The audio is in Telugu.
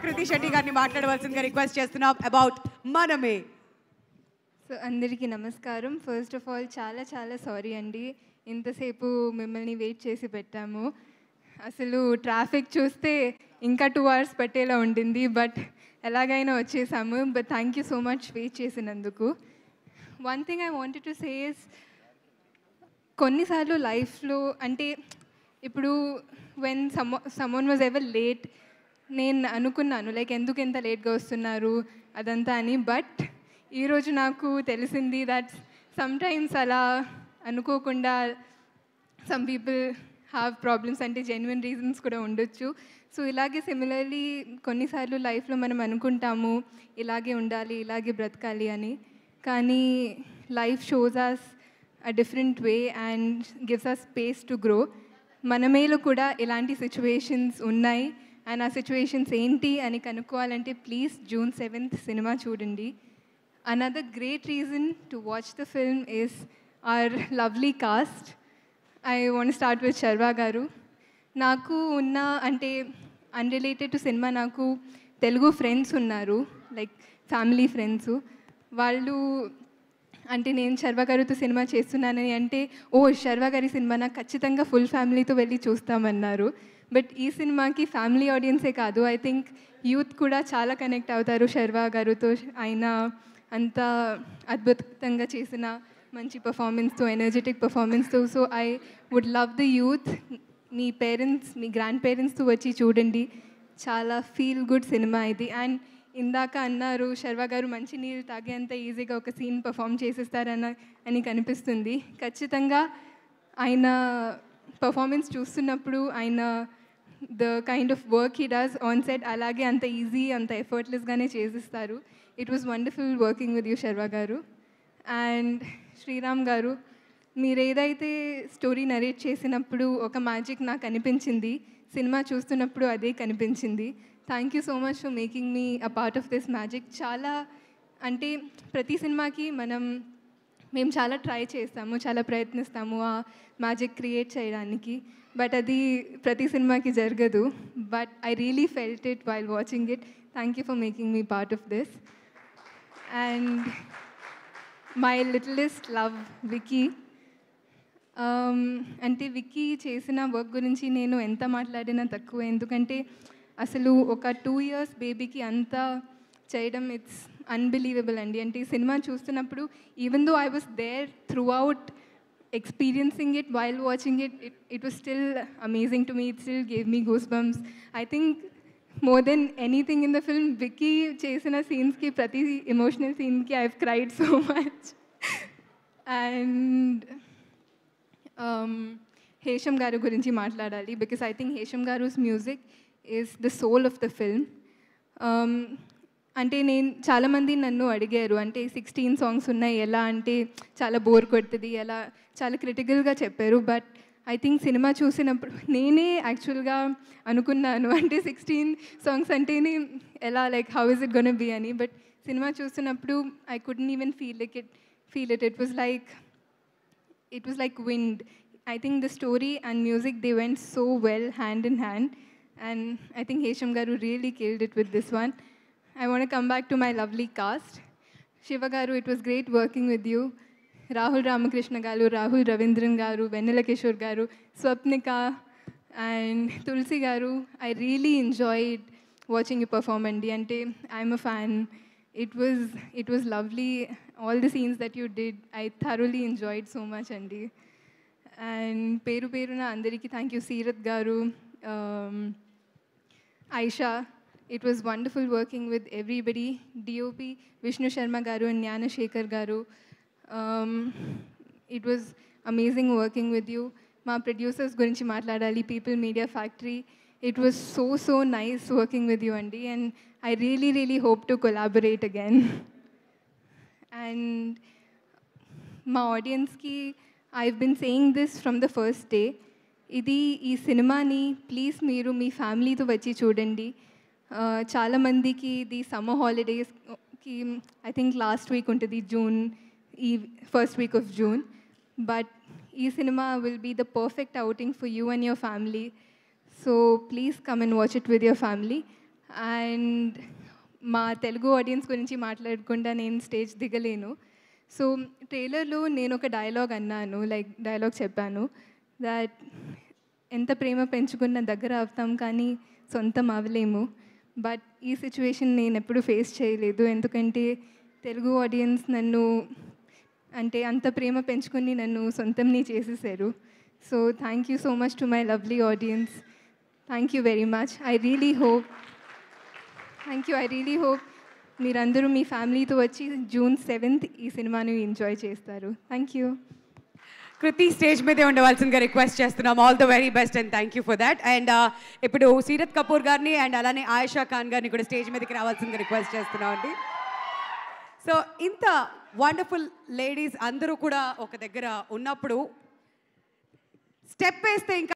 కృతి శెట్టి గారిని మాట్లాడవలసిందిగా రిక్వెస్ట్ చేస్తున్నాం అబౌట్ మనమే. సో అందరికీ నమస్కారం. ఫస్ట్ ఆఫ్ ఆల్ చాలా చాలా సారీ అండి, ఇంతసేపు మిమ్మల్ని వెయిట్ చేసి పెట్టాము. అసలు ట్రాఫిక్ చూస్తే ఇంకా 2 hours పట్టేలా ఉండింది, బట్ ఎలాగైనా వచ్చేసాము. But thank you so much wait చేసినందుకు. One thing I wanted to say is, కొన్నిసార్లు లైఫ్లో అంటే ఇప్పుడు when someone was ever late, నేను అనుకున్నాను లైక్ ఎందుకు ఎంత లేట్గా వస్తున్నారు అదంతా అని. బట్ ఈరోజు నాకు తెలిసింది దట్ సమ్టైమ్స్ అలా అనుకోకుండా సమ్ పీపుల్ హ్యావ్ ప్రాబ్లమ్స్, అంటే జెన్యున్ రీజన్స్ కూడా ఉండొచ్చు. సో ఇలాగే సిమిలర్లీ కొన్నిసార్లు లైఫ్లో మనం అనుకుంటాము ఇలాగే ఉండాలి, ఇలాగే బ్రతకాలి అని, కానీ life shows us a different way and gives us space to grow. మన మేలు కూడా ఇలాంటి సిచ్యువేషన్స్ ఉన్నాయి, అండ్ ఆ సిచ్యువేషన్స్ ఏంటి అని కనుక్కోవాలంటే ప్లీజ్ June 7th సినిమా చూడండి. Another great reason to watch the film is our lovely cast. I want to start with Sharva garu. నాకు ఉన్న అంటే అన్రిలేటెడ్ టు సినిమా నాకు తెలుగు ఫ్రెండ్స్ ఉన్నారు, లైక్ ఫ్యామిలీ ఫ్రెండ్స్. వాళ్ళు అంటే నేను శర్వ గారితో సినిమా చేస్తున్నానని అంటే ఓ శర్వ గారి సినిమా నాకు ఖచ్చితంగా ఫుల్ ఫ్యామిలీతో వెళ్ళి చూస్తామన్నారు. బట్ ఈ సినిమాకి ఫ్యామిలీ ఆడియన్సే కాదు, ఐ థింక్ యూత్ కూడా చాలా కనెక్ట్ అవుతారు శర్వ గారితో. ఆయన అంత అద్భుతంగా చేసిన మంచి పర్ఫార్మెన్స్తో, ఎనర్జెటిక్ పర్ఫార్మెన్స్తో. So I would love the youth, మీ పేరెంట్స్, మీ గ్రాండ్ పేరెంట్స్తో వచ్చి చూడండి, చాలా ఫీల్ గుడ్ సినిమా ఇది. అండ్ ఇందాక అన్నారు శర్వ గారు మంచి నీళ్ళు తాగేంత ఈజీగా ఒక సీన్ పర్ఫామ్ చేసేస్తారని కనిపిస్తుంది. ఖచ్చితంగా ఆయన పర్ఫార్మెన్స్ చూస్తున్నప్పుడు ఆయన the kind of work he does on set అలాగే అంత ఈజీ, అంత ఎఫర్ట్లెస్గానే చేసిస్తారు. It was wonderful working with you Sharwa garu. And Sriram గారు, మీరు ఏదైతే స్టోరీ నరేట్ చేసినప్పుడు ఒక మ్యాజిక్ నాకు అనిపించింది, సినిమా చూస్తున్నప్పుడు అదే కనిపించింది. Thank you so much for making me a part of this magic. చాలా అంటే ప్రతి సినిమాకి మేము చాలా ట్రై చేస్తాము, చాలా ప్రయత్నిస్తాము ఆ మ్యాజిక్ క్రియేట్ చేయడానికి, బట్ అది ప్రతి సినిమాకి జరగదు. But I really felt it while watching it. Thank you for making me part of this. And my littlest love Vicky. అంటే విక్కీ చేసిన వర్క్ గురించి నేను ఎంత మాట్లాడినా తక్కువ, ఎందుకంటే అసలు ఒక 2 years బేబీకి అంతా చేయడం ఇట్స్ అన్బిలీవబుల్ అండి. అంటే ఈ సినిమా చూస్తున్నప్పుడు even though I was there throughout experiencing it while watching it, it was still amazing to me. It still gave me goosebumps. I think more than anything in the film, Vicky chesina scenes ki prati emotional scene ki I've cried so much. And Hesham garu gurinchi maatladali because I think Hesham garu's music is the soul of the film. అంటే నేను చాలామంది నన్ను అడిగారు అంటే 16 songs ఉన్నాయి ఎలా అంటే చాలా బోర్ కొడుతుంది ఎలా, చాలా క్రిటికల్గా చెప్పారు. బట్ ఐ థింక్ సినిమా చూసినప్పుడు నేనే యాక్చువల్గా అనుకున్నాను అంటే 16 songs అంటేనే ఎలా, like how is it gonna be అని. బట్ సినిమా చూస్తున్నప్పుడు I couldn't even feel it. It was like wind. I think the story and music, they went so well hand in hand, and I think Hesham garu really killed it with this one. I want to come back to my lovely cast. Shiva garu, it was great working with you. Rahul Ramakrishna garu, Rahul Ravindran garu, Vennela Kishore garu, Swapnika and Tulsi garu, I really enjoyed watching you perform andi. Ante I'm a fan. It was lovely. All the scenes that you did, I thoroughly enjoyed so much andi. And peru peruna andariki thank you. Seerath garu, Aisha, it was wonderful working with everybody. DOP Vishnu Sharma garu and Jnana Shekhar garu, it was amazing working with you. Ma producers gurinchi maatladali, People Media Factory, it was so nice working with you andi, and I really hope to collaborate again. And ma audience ki I've been saying this from the first day, ఇది ఈ సినిమాని ప్లీజ్ మీరు మీ ఫ్యామిలీతో వచ్చి చూడండి. చాలామందికి ఇది సమ్మర్ హాలిడేస్కి ఐ థింక్ లాస్ట్ వీక్ ఉంటుంది జూన్, ఈ first week of June. But ఈ cinema will be the perfect outing for you and your family. So please come and watch it with your family. And మా తెలుగు ఆడియన్స్ గురించి మాట్లాడకుండా నేను స్టేజ్ దిగలేను. సో ట్రైలర్లో నేను ఒక డైలాగ్ అన్నాను, లైక్ డైలాగ్ చెప్పాను, దట్ ఎంత ప్రేమ పెంచుకున్న దగ్గర అవుతాం కానీ సొంతం అవ్వలేము. బట్ ఈ సిచ్యువేషన్ నేను ఎప్పుడు ఫేస్ చేయలేదు, ఎందుకంటే తెలుగు ఆడియన్స్ నన్ను అంటే అంత ప్రేమ పెంచుకొని నన్ను సొంతంని చేసేసారు. So thank you so much to my lovely audience. Thank you very much. I really hope మీరందరూ మీ ఫ్యామిలీతో వచ్చి June 7th ఈ సినిమాని ఎంజాయ్ చేస్తారు. Thank you. కృతి స్టేజ్ మీదే ఉండవలసిందిగా రిక్వెస్ట్ చేస్తున్నాం. All the very best and thank you for that. And ఇప్పుడు సీరత్ కపూర్ గారిని అండ్ అలానే ఆయేషా ఖాన్ గారిని కూడా స్టేజ్ మీదకి రావాల్సిందిగా రిక్వెస్ట్ చేస్తున్నాం అండి. సో ఇంత వండర్ఫుల్ లేడీస్ అందరూ కూడా ఒక దగ్గర ఉన్నప్పుడు స్టెప్ వేస్తే ఇంకా